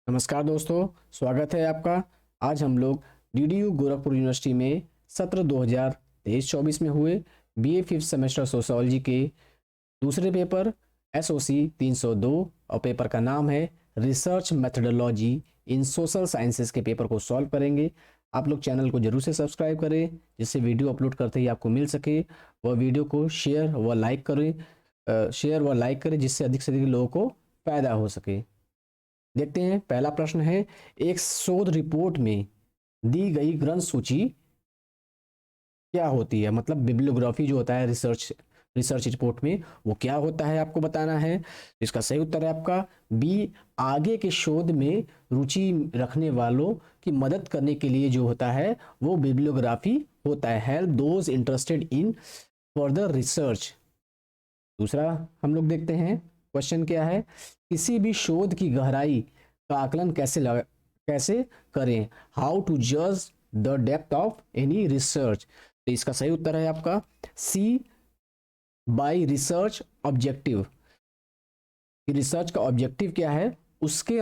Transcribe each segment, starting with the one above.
नमस्कार दोस्तों, स्वागत है आपका। आज हम लोग डीडीयू गोरखपुर यूनिवर्सिटी में सत्र 2023-24 में हुए बीए फिफ्थ सेमेस्टर सोशियोलॉजी के दूसरे पेपर एसओसी 302 और पेपर का नाम है रिसर्च मेथडोलॉजी इन सोशल साइंसेस के पेपर को सॉल्व करेंगे। आप लोग चैनल को जरूर से सब्सक्राइब करें जिससे वीडियो अपलोड करते ही आपको मिल सके। वह वीडियो को शेयर व लाइक करें जिससे अधिक से अधिक लोगों को फायदा हो सके। देखते हैं, पहला प्रश्न है, एक शोध रिपोर्ट में दी गई ग्रंथ सूची क्या होती है। मतलब बिब्लियोग्राफी जो होता है रिसर्च रिपोर्ट में वो क्या होता है आपको बताना है। इसका सही उत्तर है आपका बी, आगे के शोध में रुचि रखने वालों की मदद करने के लिए जो होता है वो बिब्लियोग्राफी होता है। Help those interested in further research. दूसरा हम लोग देखते हैं, क्वेश्चन क्या है, किसी भी शोध की गहराई का आकलन कैसे करें। हाउ टू जज the depth of any research. तो इसका सही उत्तर है आपका सी, बाय रिसर्च ऑब्जेक्टिव। रिसर्च का ऑब्जेक्टिव क्या है उसके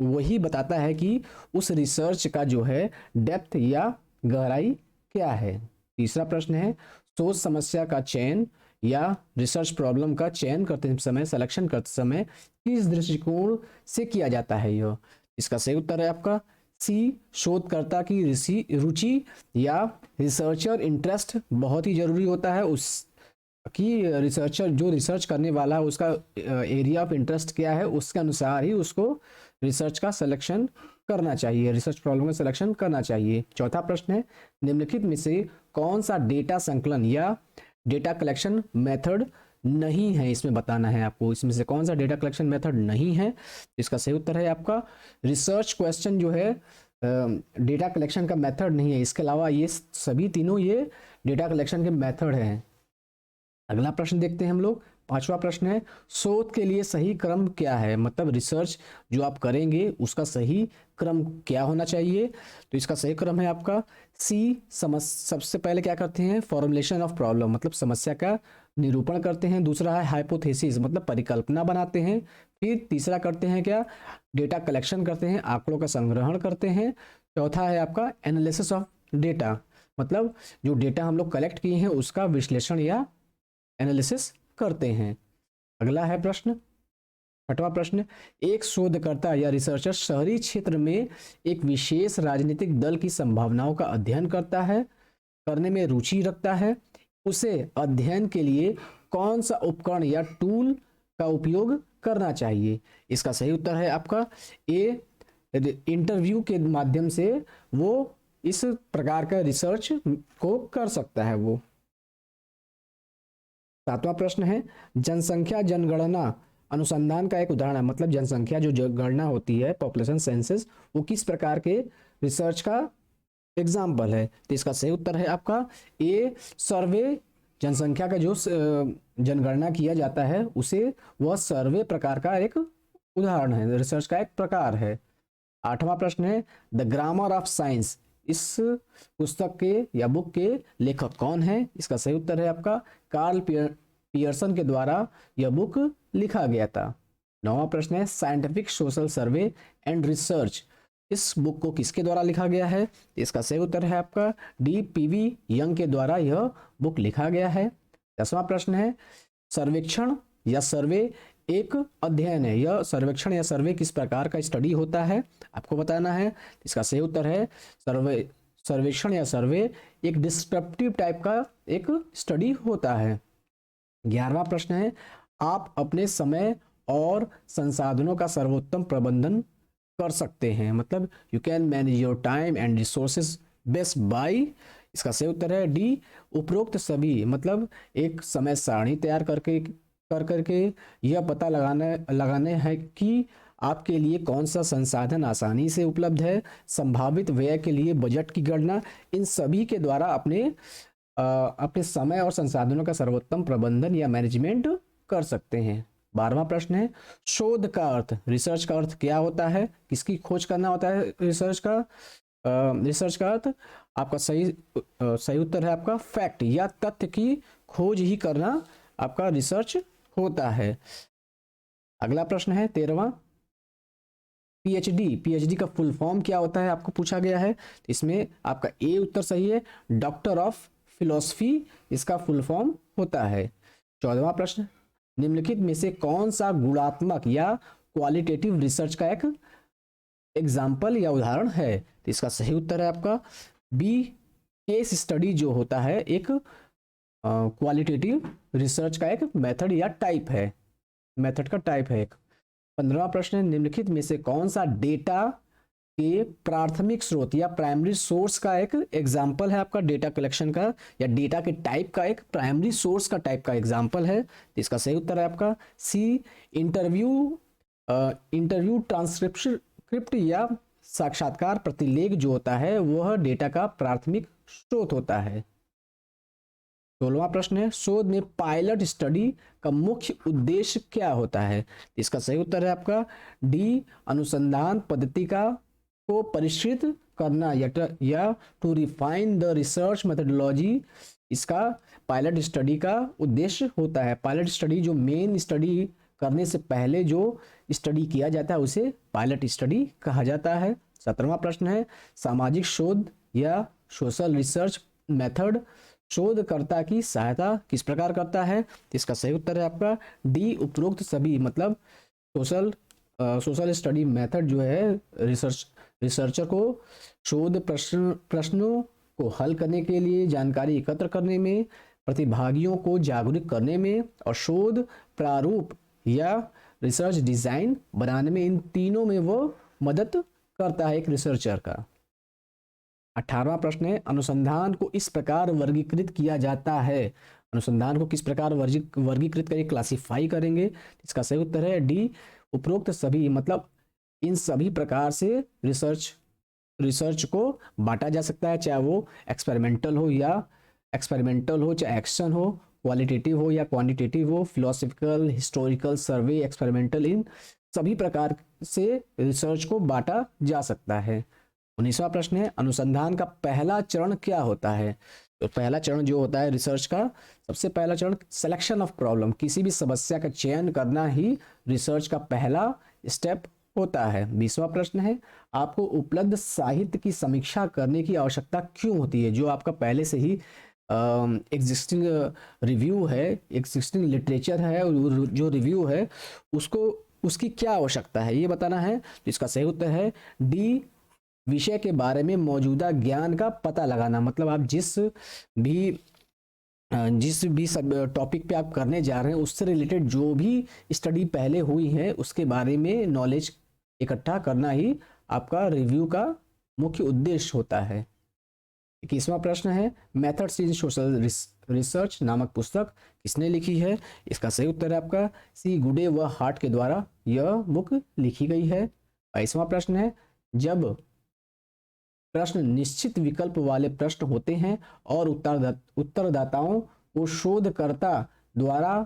वही बताता है कि उस रिसर्च का जो है डेप्थ या गहराई क्या है। तीसरा प्रश्न है, सोच समस्या का चयन या रिसर्च प्रॉब्लम का चयन करते समय, सिलेक्शन करते समय किस दृष्टिकोण से किया जाता है यह। इसका सही उत्तर है आपका सी, शोधकर्ता की रुचि या रिसर्चर इंटरेस्ट बहुत ही जरूरी होता है। उस कि रिसर्चर जो रिसर्च करने वाला है उसका एरिया ऑफ इंटरेस्ट क्या है, उसके अनुसार ही उसको रिसर्च का सिलेक्शन करना चाहिए, रिसर्च प्रॉब्लम का सिलेक्शन करना चाहिए। चौथा प्रश्न है, निम्नलिखित में से कौन सा डेटा संकलन या डेटा कलेक्शन मेथड नहीं है, इसमें बताना है आपको। इसमें से कौन सा डेटा कलेक्शन मेथड नहीं है। इसका सही उत्तर है आपका रिसर्च क्वेश्चन जो है डेटा कलेक्शन का मेथड नहीं है। इसके अलावा ये सभी तीनों ये डेटा कलेक्शन के मेथड हैं। अगला प्रश्न देखते हैं हम लोग, पांचवा प्रश्न है, शोध के लिए सही क्रम क्या है। मतलब रिसर्च जो आप करेंगे उसका सही क्रम क्या होना चाहिए। तो इसका सही क्रम है आपका सी, सबसे पहले क्या करते हैं, फॉर्मुलेशन ऑफ प्रॉब्लम, मतलब समस्या का निरूपण करते हैं। दूसरा है हाइपोथेसिस, मतलब परिकल्पना बनाते हैं। फिर तीसरा करते हैं क्या, डेटा कलेक्शन करते हैं, आंकड़ों का संग्रहण करते हैं। चौथा है आपका एनालिसिस ऑफ डेटा, मतलब जो डेटा हम लोग कलेक्ट किए हैं उसका विश्लेषण या एनालिसिस करते हैं। अगला है प्रश्न, छठवां प्रश्न, एक शोधकर्ता या रिसर्चर शहरी क्षेत्र में एक विशेष राजनीतिक दल की संभावनाओं का अध्ययन करने में रुचि रखता है। उसे अध्ययन के लिए कौन सा उपकरण या टूल का उपयोग करना चाहिए। इसका सही उत्तर है आपका ए, इंटरव्यू के माध्यम से वो इस प्रकार का रिसर्च को कर सकता है वो। सातवां प्रश्न है, जनसंख्या जनगणना अनुसंधान का एक उदाहरण है। मतलब जनसंख्या जो गणना होती है, पॉपुलेशन सेंसस, वो किस प्रकार के रिसर्च का एग्जाम्पल है। तो इसका सही उत्तर है आपका ए, सर्वे। जनसंख्या का जो जनगणना किया जाता है उसे वह सर्वे प्रकार का एक उदाहरण है, रिसर्च का एक प्रकार है। आठवां प्रश्न है, द ग्रामर ऑफ साइंस, इस पुस्तक के या बुक के लेखक कौन है। इसका सही उत्तर है आपका कार्ल पियर्सन के द्वारा यह बुक लिखा गया था। नौवां प्रश्न है, scientific social survey and research, इस बुक को किसके द्वारा लिखा गया है। इसका सही उत्तर है आपका डी, पीवी यंग के द्वारा यह बुक लिखा गया है। 10वां प्रश्न है, सर्वेक्षण या सर्वे एक अध्ययन है। यह सर्वेक्षण या सर्वे किस प्रकार का स्टडी होता है आपको बताना है। इसका सही उत्तर है सर्वेक्षण या सर्वे एक डिस्क्रिप्टिव टाइप का एक स्टडी होता है। 11वां प्रश्न है, आप अपने समय और संसाधनों का सर्वोत्तम प्रबंधन कर सकते हैं। मतलब you can manage your time and resources best by, इसका सही उत्तर है डी, उपरोक्त सभी। मतलब एक समय सारणी तैयार करके यह पता लगाने हैं कि आपके लिए कौन सा संसाधन आसानी से उपलब्ध है, संभावित व्यय के लिए बजट की गणना, इन सभी के द्वारा अपने समय और संसाधनों का सर्वोत्तम प्रबंधन या मैनेजमेंट कर सकते हैं। 12वां प्रश्न है, शोध का अर्थ, रिसर्च का अर्थ क्या होता है, किसकी खोज करना होता है। रिसर्च का अर्थ आपका सही उत्तर है आपका फैक्ट या तथ्य की खोज ही करना आपका रिसर्च होता है। अगला प्रश्न है 13वां, पीएचडी का फुल फॉर्म क्या होता है आपको पूछा गया है, तो इसमें आपका ए उत्तर सही है, डॉक्टर ऑफ फिलोसफी इसका फुल फॉर्म होता है। 14वां प्रश्न, निम्नलिखित में से कौन सा गुणात्मक या क्वालिटेटिव रिसर्च का एक एग्जाम्पल या उदाहरण है, तो इसका सही उत्तर है आपका बी, केस स्टडी जो होता है एक क्वालिटेटिव रिसर्च का एक मेथड या टाइप है, मेथड का टाइप है एक। 15वां प्रश्न है, निम्नलिखित में से कौन सा डेटा के प्राथमिक स्रोत या प्राइमरी सोर्स का एक एग्जाम्पल है आपका डेटा कलेक्शन का या डेटा के टाइप का एक प्राइमरी सोर्स का टाइप का एग्जाम्पल है, तो इसका सही उत्तर है आपका सी, इंटरव्यू ट्रांसक्रिप्ट या साक्षात्कार प्रतिलेख जो होता है वह डेटा का प्राथमिक स्रोत होता है। 16वां प्रश्न है, शोध में पायलट स्टडी का मुख्य उद्देश्य क्या होता है, इसका सही उत्तर है आपका डी, अनुसंधान पद्धति का को परिष्कृत करना या to refine the research methodology, इसका पायलट स्टडी का उद्देश्य होता है। पायलट स्टडी जो मेन स्टडी करने से पहले जो स्टडी किया जाता है उसे पायलट स्टडी कहा जाता है। 17वां प्रश्न है, सामाजिक शोध या सोशल रिसर्च मेथड शोधकर्ता की सहायता किस प्रकार करता है, इसका सही उत्तर है आपका डी, उपरोक्त सभी, मतलब सोशल स्टडी मेथड जो है रिसर्चर को शोध प्रश्नों को हल करने के लिए, जानकारी एकत्र करने में, प्रतिभागियों को जागरूक करने में और शोध प्रारूप या रिसर्च डिजाइन बनाने में, इन तीनों में वो मदद करता है एक रिसर्चर का। 18वां प्रश्न है, अनुसंधान को इस प्रकार वर्गीकृत किया जाता है, अनुसंधान को किस प्रकार वर्गीकृत करेंगे, क्लासिफाई करेंगे, इसका सही उत्तर है डी, उपरोक्त सभी, मतलब इन सभी प्रकार से रिसर्च को बांटा जा सकता है, चाहे वो एक्सपेरिमेंटल हो चाहे एक्शन हो, क्वालिटेटिव हो या क्वांटिटेटिव हो, फिलोसफिकल, हिस्टोरिकल, सर्वे, एक्सपेरिमेंटल, इन सभी प्रकार से रिसर्च को बांटा जा सकता है। 19वां प्रश्न है, अनुसंधान का पहला चरण क्या होता है, तो पहला चरण जो होता है रिसर्च का, सबसे पहला चरण सिलेक्शन ऑफ प्रॉब्लम, किसी भी समस्या का चयन करना ही रिसर्च का पहला स्टेप होता है। 20वां प्रश्न है, आपको उपलब्ध साहित्य की समीक्षा करने की आवश्यकता क्यों होती है, जो आपका पहले से ही एग्जिस्टिंग रिव्यू है, एग्जिस्टिंग लिटरेचर है, जो रिव्यू है उसकी क्या आवश्यकता है ये बताना है, तो इसका सही उत्तर है डी, विषय के बारे में मौजूदा ज्ञान का पता लगाना, मतलब आप जिस भी सब टॉपिक पे आप करने जा रहे हैं उससे रिलेटेड जो भी स्टडी पहले हुई है उसके बारे में नॉलेज इकट्ठा करना ही आपका रिव्यू का मुख्य उद्देश्य होता है। 21वां प्रश्न है, मेथड्स इन सोशल रिसर्च नामक पुस्तक किसने लिखी है, इसका सही उत्तर है आपका सी, गुडे व हार्ट के द्वारा यह बुक लिखी गई है। 22वां प्रश्न है, जब प्रश्न निश्चित विकल्प वाले प्रश्न होते हैं और उत्तरदाताओं को शोधकर्ता द्वारा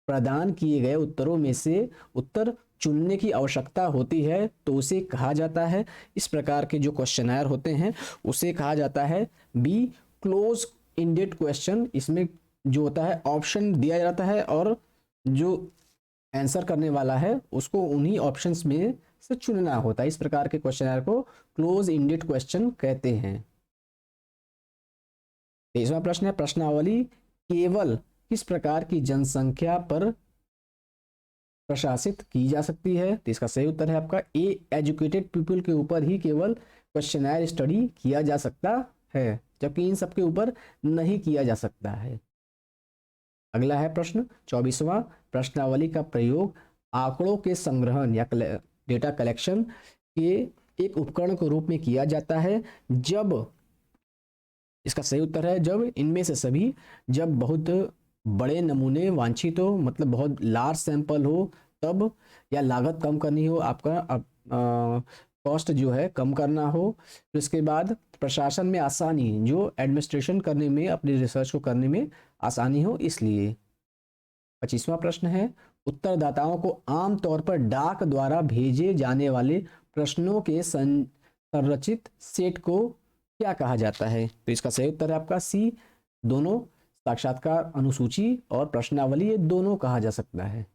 प्रदान किए गए उत्तरों में से उत्तर चुनने की आवश्यकता होती है तो उसे कहा जाता है, इस प्रकार के जो क्वेश्चनर होते हैं उसे कहा जाता है बी, क्लोज इंडेड क्वेश्चन, इसमें जो होता है ऑप्शन दिया जाता है और जो आंसर करने वाला है उसको उन्हीं ऑप्शंस में से चुनना होता है, इस प्रकार के क्वेश्चनर को क्लोज इंडेड क्वेश्चन कहते हैं। 23वां प्रश्न है, प्रश्नावली केवल किस प्रकार की जनसंख्या पर प्रशासित की जा सकती है, तो इसका सही उत्तर है आपका ए, एजुकेटेड पीपल के ऊपर ही केवल क्वेश्चनर स्टडी किया जा सकता है, जबकि इन सबके ऊपर नहीं किया जा सकता है। अगला है प्रश्न 24वां, प्रश्नावली का प्रयोग आंकड़ों के संग्रहण या डेटा कलेक्शन के एक उपकरण के रूप में किया जाता है जब, इसका सही उत्तर है जब इनमें से सभी, जब बहुत बड़े नमूने वांछित हो, मतलब बहुत लार्ज सैंपल हो तब, या लागत कम करनी हो, आपका कॉस्ट जो है कम करना हो, फिर उसके बाद प्रशासन में आसानी, जो एडमिनिस्ट्रेशन करने में, अपनी रिसर्च को करने में आसानी हो इसलिए। 25वां प्रश्न है, उत्तरदाताओं को आमतौर पर डाक द्वारा भेजे जाने वाले प्रश्नों के संरचित सेट को क्या कहा जाता है, तो इसका सही उत्तर है आपका सी, दोनों, साक्षात्कार अनुसूची और प्रश्नावली ये दोनों कहा जा सकता है।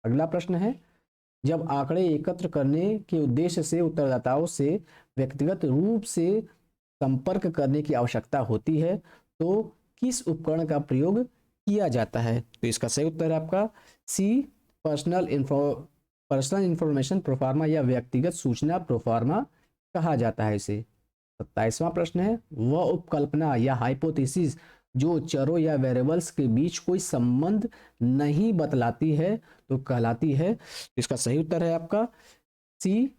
अगला प्रश्न है, जब आंकड़े एकत्र करने के उद्देश्य से उत्तरदाताओं से व्यक्तिगत रूप से संपर्क करने की आवश्यकता होती है तो किस उपकरण का प्रयोग किया जाता है? तो इसका सही उत्तर है आपका सी, पर्सनल इंफॉर्मेशन प्रोफार्मा या व्यक्तिगत सूचना प्रोफार्मा कहा जाता है इसे। 27वां प्रश्न है, वह उपकल्पना या हाइपोथेसिस जो चरों या वेरिएबल्स के बीच कोई संबंध नहीं बतलाती है तो कहलाती है? इसका सही उत्तर है आपका सी,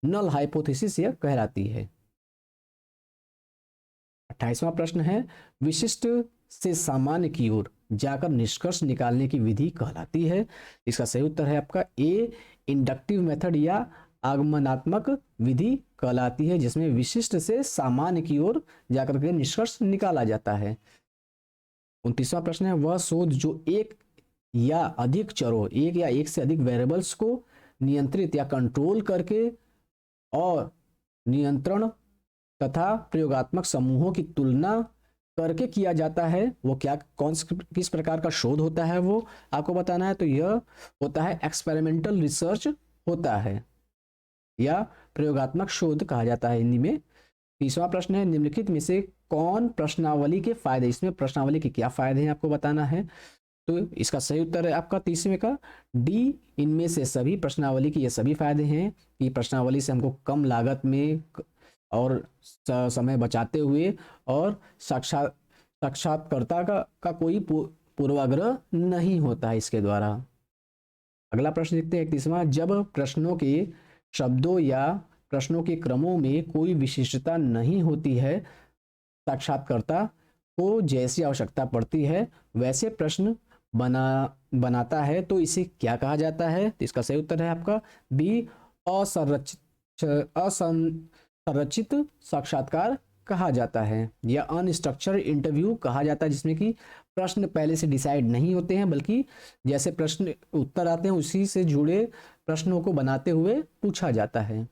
नल हाइपोथेसिस यह कहलाती है। 28वां प्रश्न है, विशिष्ट से सामान्य की ओर जाकर निष्कर्ष निकालने की विधि कहलाती है? इसका सही उत्तर है आपका ए, इंडक्टिव मेथड या आगमनात्मक विधि कहलाती है, जिसमें विशिष्ट से सामान्य की ओर जाकर के निष्कर्ष निकाला जाता है। 29वां प्रश्न है, वह शोध जो एक या अधिक चरों, एक या एक से अधिक वेरिएबल्स को नियंत्रित या कंट्रोल करके और नियंत्रण तथा प्रयोगात्मक समूहों की तुलना करके किया जाता है, वो क्या किस प्रकार का शोध होता है वो आपको बताना है। तो यह होता है एक्सपेरिमेंटल रिसर्च होता है या प्रयोगात्मक शोध कहा जाता है हिंदी में। 30वां प्रश्न है, निम्नलिखित में से कौन प्रश्नावली के फायदे, इसमें प्रश्नावली के क्या फायदे हैं आपको बताना है। तो इसका सही उत्तर है आपका 30वें का डी, इनमें से सभी प्रश्नावली के ये सभी फायदे हैं कि प्रश्नावली से हमको कम लागत में और समय बचाते हुए और साक्षात्कारकर्ता का कोई पूर्वाग्रह नहीं होता है इसके द्वारा। अगला प्रश्न देखते हैं 31वां, जब प्रश्नों के शब्दों या प्रश्नों के क्रमों में कोई विशिष्टता नहीं होती है, साक्षात्कारकर्ता को जैसी आवश्यकता पड़ती है वैसे प्रश्न बनाता है तो इसे क्या कहा जाता है? तो इसका सही उत्तर है आपका बी, असंरचित साक्षात्कार कहा जाता है या अनस्ट्रक्चर्ड इंटरव्यू कहा जाता है, जिसमें कि प्रश्न पहले से डिसाइड नहीं होते हैं बल्कि जैसे प्रश्न उत्तर आते हैं उसी से जुड़े प्रश्नों को बनाते हुए पूछा जाता है।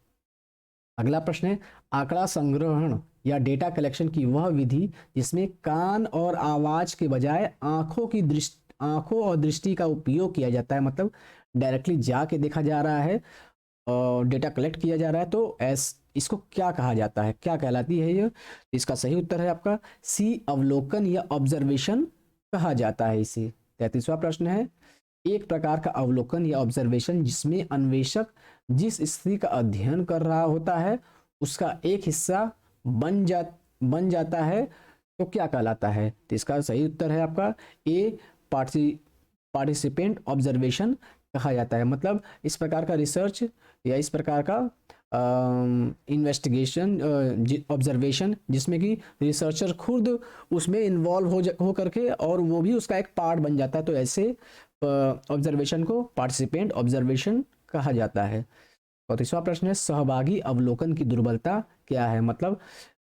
अगला प्रश्न है, आंकड़ा संग्रहण या डेटा कलेक्शन की वह विधि जिसमें कान और आवाज के बजाय आंखों और दृष्टि का उपयोग किया जाता है, मतलब डायरेक्टली जाके देखा जा रहा है और डेटा कलेक्ट किया जा रहा है, तो इसको क्या कहा जाता है, क्या कहलाती है ये? इसका सही उत्तर है आपका सी, अवलोकन या ऑब्जर्वेशन कहा जाता है इसे। 33वां प्रश्न है, एक प्रकार का अवलोकन या ऑब्जर्वेशन जिसमें अन्वेषक जिस स्थिति का अध्ययन कर रहा होता है उसका एक हिस्सा बन जाता है तो क्या कहलाता है? तो इसका सही उत्तर है आपका ए, पार्टिसिपेंट ऑब्जर्वेशन कहा जाता है, मतलब इस प्रकार का रिसर्च या इस प्रकार का इन्वेस्टिगेशन ऑब्जर्वेशन जिसमें कि रिसर्चर खुद उसमें इन्वॉल्व हो करके और वो भी उसका एक पार्ट बन जाता है, तो ऐसे ऑब्जर्वेशन को पार्टिसिपेंट ऑब्जर्वेशन कहा जाता है। 34वां प्रश्न है, सहभागी अवलोकन की दुर्बलता क्या है? मतलब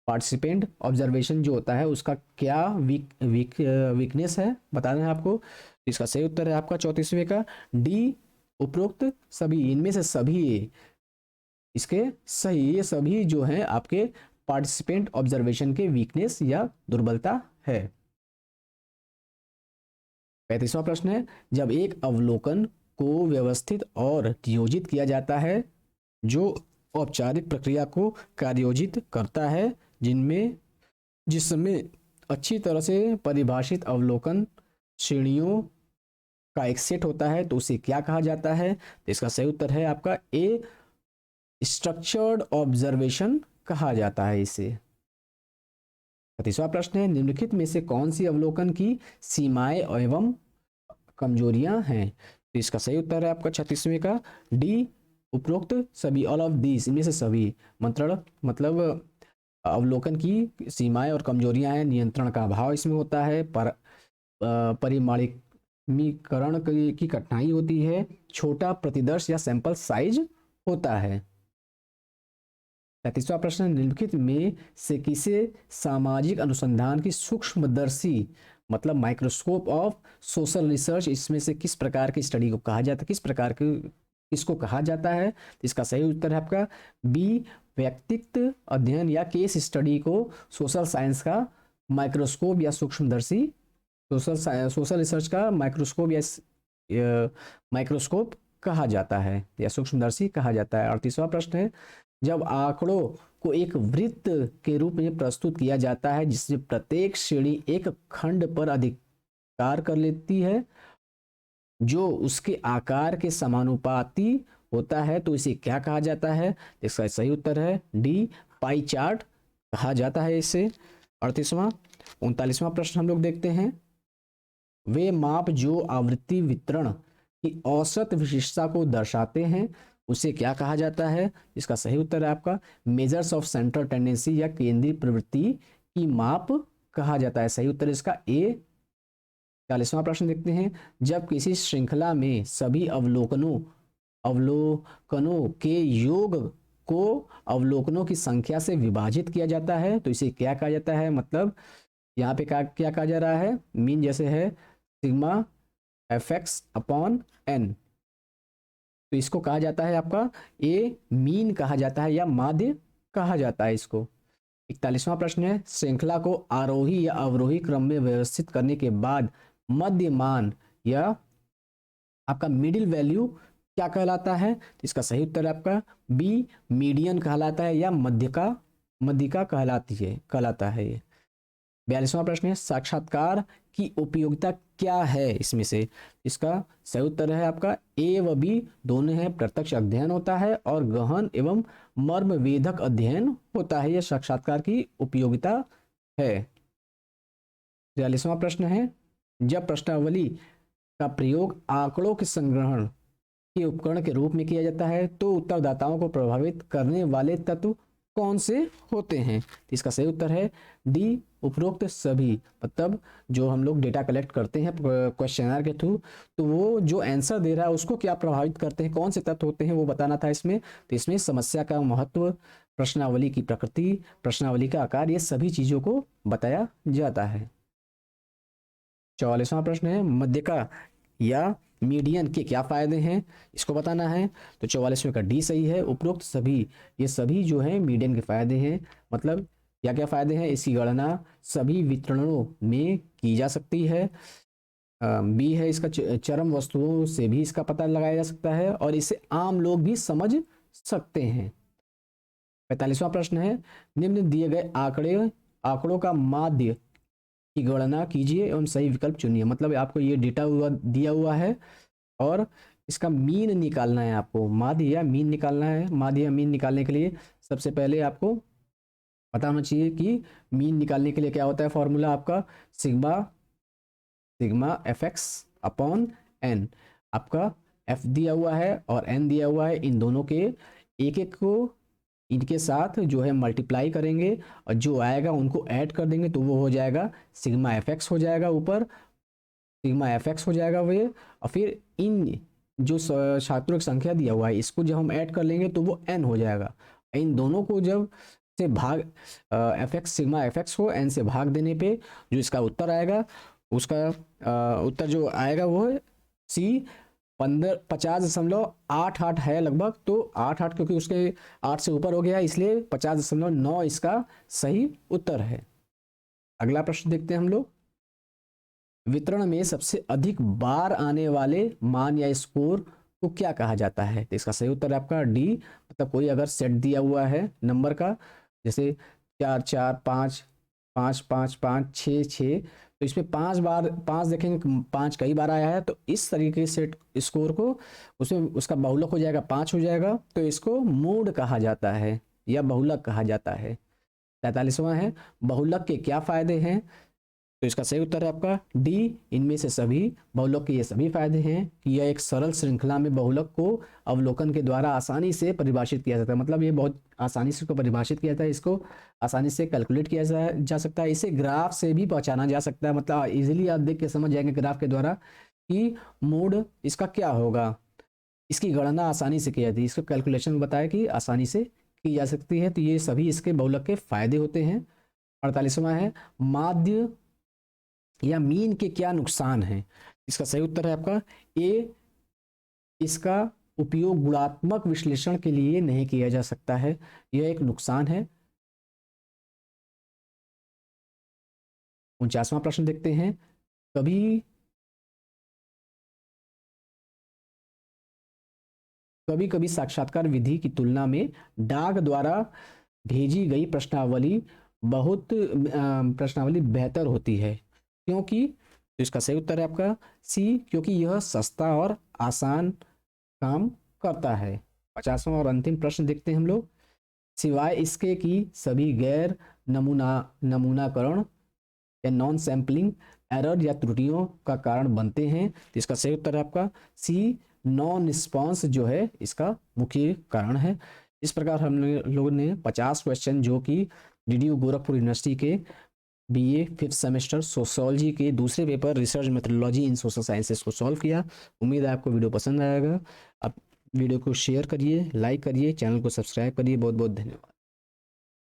पार्टिसिपेंट ऑब्जर्वेशन जो होता है उसका क्या वीकनेस है बताना है आपको। इसका सही उत्तर है आपका 34वें का डी, उपरोक्त सभी, इनमें से सभी इसके सही, ये सभी जो हैं आपके पार्टिसिपेंट ऑब्जर्वेशन के वीकनेस या दुर्बलता है। 35वां प्रश्न है, जब एक अवलोकन को व्यवस्थित और नियोजित किया जाता है जो औपचारिक प्रक्रिया को कार्योजित करता है जिसमें अच्छी तरह से परिभाषित अवलोकन श्रेणियों का एक सेट होता है तो उसे क्या कहा जाता है? तो इसका सही उत्तर है आपका ए, स्ट्रक्चर्ड ऑब्जर्वेशन कहा जाता है इसे। 35वां प्रश्न है, निम्नलिखित में से कौन सी अवलोकन की सीमाएं एवं कमजोरियां हैं? तो इसका सही उत्तर है आपका 36वें का डी, उपरोक्त सभी, ऑल ऑफ दीज, इनमें से सभी, मतलब अवलोकन की सीमाएं और कमजोरियां हैं, नियंत्रण का अभाव इसमें होता है, परिमाणीकरण की कठिनाई होती है, छोटा प्रतिदर्श या सैंपल साइज होता है। 33वां प्रश्न, निम्नलिखित में से किसे सामाजिक अनुसंधान की सूक्ष्मदर्शी मतलब माइक्रोस्कोप ऑफ सोशल रिसर्च, इसमें से किस प्रकार की स्टडी को कहा जाता है, किसको कहा जाता है? तो इसका सही उत्तर है आपका बी, व्यक्तिगत अध्ययन या केस स्टडी को सोशल साइंस का माइक्रोस्कोप या सूक्ष्मदर्शी, सोशल रिसर्च का माइक्रोस्कोप या माइक्रोस्कोप कहा जाता है या सूक्ष्मदर्शी कहा जाता है। 38वां प्रश्न है, जब आंकड़ों को एक वृत्त के रूप में प्रस्तुत किया जाता है जिसमें प्रत्येक श्रेणी एक खंड पर अधिकार कर लेती है जो उसके आकार के समानुपाती होता है, तो इसे क्या कहा जाता है? इसका सही उत्तर है डी, पाई चार्ट कहा जाता है इसे। 38वां 39वां प्रश्न हम लोग देखते हैं, वे माप जो आवृत्ति वितरण की औसत विशिष्टता को दर्शाते हैं उसे क्या कहा जाता है? इसका सही उत्तर है आपका मेजर्स ऑफ सेंट्रल टेंडेंसी या केंद्रीय प्रवृत्ति की माप कहा जाता है। सही उत्तर इसका ए। 40वां प्रश्न देखते हैं, जब किसी श्रृंखला में सभी अवलोकनों के योग को अवलोकनों की संख्या से विभाजित किया जाता है तो इसे क्या कहा जाता है? मतलब यहाँ पे क्या कहा जा रहा है? मीन जैसे है sigma F X upon N, तो इसको कहा जाता है आपका ए मीन कहा जाता है या माध्य कहा जाता है इसको। 41वां प्रश्न है, श्रृंखला को आरोही या अवरोही क्रम में व्यवस्थित करने के बाद मध्य मान या आपका मिडिल वैल्यू क्या कहलाता है? तो इसका सही उत्तर है आपका बी, मीडियन कहलाता है या मध्यिका कहलाता है ये। 42वां प्रश्न है, साक्षात्कार की उपयोगिता क्या है इसमें से? इसका सही उत्तर है आपका ए व बी दोनों है, प्रत्यक्ष अध्ययन होता है और गहन एवं मर्मवेधक अध्ययन होता है, यह साक्षात्कार की उपयोगिता है। 43वां प्रश्न है, जब प्रश्नावली का प्रयोग आंकड़ों के संग्रहण के उपकरण के रूप में किया जाता है तो उत्तरदाताओं को प्रभावित करने वाले तत्व कौन से होते हैं? तो इसका सही उत्तर है डी, उपरोक्त सभी। मतलब जो हम लोग डेटा कलेक्ट करते हैं क्वेश्चनर के थ्रू, तो वो जो आंसर दे रहा है उसको क्या प्रभावित करते हैं, कौन से तत्व होते हैं वो बताना था इसमें। तो इसमें समस्या का महत्व, प्रश्नावली की प्रकृति, प्रश्नावली का आकार, ये सभी चीजों को बताया जाता है। 44वां प्रश्न है, मध्यका या मीडियन के क्या फायदे हैं, इसको बताना है। तो 44वें का डी सही है, उपरोक्त सभी, ये सभी जो है मीडियन के फायदे हैं। मतलब क्या क्या फायदे हैं? इसकी गणना सभी वितरणों में की जा सकती है। बी है इसका चरम वस्तुओं से भी इसका पता लगाया जा सकता है और इसे आम लोग भी समझ सकते हैं। 45वां प्रश्न है, निम्न दिए गए आंकड़ों का माध्य की गणना कीजिए एवं सही विकल्प चुनिए। मतलब आपको ये डेटा दिया हुआ है और इसका मीन निकालना है, आपको माध्य या मीन निकालना है। माध्य या मीन निकालने के लिए सबसे पहले आपको पता होना चाहिए कि मीन निकालने के लिए क्या होता है फॉर्मूला आपका, sigma F X upon N. आपका एफ दिया हुआ है और एन दिया हुआ है, इन दोनों के एक एक को इनके साथ जो है मल्टीप्लाई करेंगे और जो आएगा उनको ऐड कर देंगे तो वो हो जाएगा सिग्मा एफ एक्स हो जाएगा, ऊपर सिग्मा एफ एक्स हो जाएगा वो। और फिर इन जो छात्रों की संख्या दिया हुआ है इसको जब हम ऐड कर लेंगे तो वो एन हो जाएगा। इन दोनों को जब से भाग F x sigma F x को एन से भाग देने पे जो इसका उत्तर आएगा, उसका उत्तर जो आएगा वो सी 50.88 है लगभग। तो 88 क्योंकि उसके 8 से ऊपर हो गया इसलिए 50.9 इसका सही उत्तर है। अगला प्रश्न देखते हैं हम लोग, वितरण में सबसे अधिक बार आने वाले मान या स्कोर को क्या कहा जाता है? तो इसका सही उत्तर है आपका डी। मतलब कोई अगर सेट दिया हुआ है नंबर का, जैसे 4 4 5 5 5 5 6 6, तो इसमें 5 देखेंगे, 5 कई बार आया है तो इस तरीके से स्कोर को उसमें उसका बहुलक हो जाएगा, 5 हो जाएगा, तो इसको मूड कहा जाता है या बहुलक कहा जाता है। 43वां है, बहुलक के क्या फायदे हैं? तो इसका सही उत्तर है आपका डी, इनमें से सभी। बहुलक के ये सभी फायदे हैं कि यह एक सरल श्रृंखला में बहुलक को अवलोकन के द्वारा आसानी से परिभाषित किया जाता है। मतलब ये बहुत आसानी से इसको परिभाषित किया जाता है, इसको आसानी से कैलकुलेट किया जा सकता है, इसे ग्राफ से भी पहचाना जा सकता है। मतलब इजीली आप देख के समझ जाएंगे ग्राफ के द्वारा कि मोड इसका क्या होगा। इसकी गणना आसानी से की जाती है, इसको कैलकुलेशन बताया कि आसानी से की जा सकती है। तो ये सभी इसके बहुलक के फायदे होते हैं। 48वां है, माध्य या मीन के क्या नुकसान हैं? इसका सही उत्तर है आपका ए, इसका उपयोग गुणात्मक विश्लेषण के लिए नहीं किया जा सकता है, यह एक नुकसान है। 49वां प्रश्न देखते हैं, कभी कभी कभी साक्षात्कार विधि की तुलना में डाक द्वारा भेजी गई प्रश्नावली बेहतर होती है, क्योंकि, तो इसका सही उत्तर है आपका सी, क्योंकि यह सस्ता और आसान काम करता है। 50वां और अंतिम प्रश्न देखते हैं हम लोग। सिवाय इसके कि सभी गैर नमूनाकरण या नॉन सैम्पलिंग एरर या त्रुटियों का कारण बनते हैं, तो इसका सही उत्तर है आपका सी, नॉन रिस्पॉन्स जो है इसका मुख्य कारण है। इस प्रकार हम लोगों ने 50 क्वेश्चन जो कि डीडीयू गोरखपुर यूनिवर्सिटी के बीए 5th सेमेस्टर सोशियोलॉजी के दूसरे पेपर रिसर्च मेथोडोलॉजी इन सोशल साइंसेस को सॉल्व किया। उम्मीद है आपको वीडियो पसंद आएगा। आप वीडियो को शेयर करिए, लाइक करिए, चैनल को सब्सक्राइब करिए। बहुत बहुत धन्यवाद।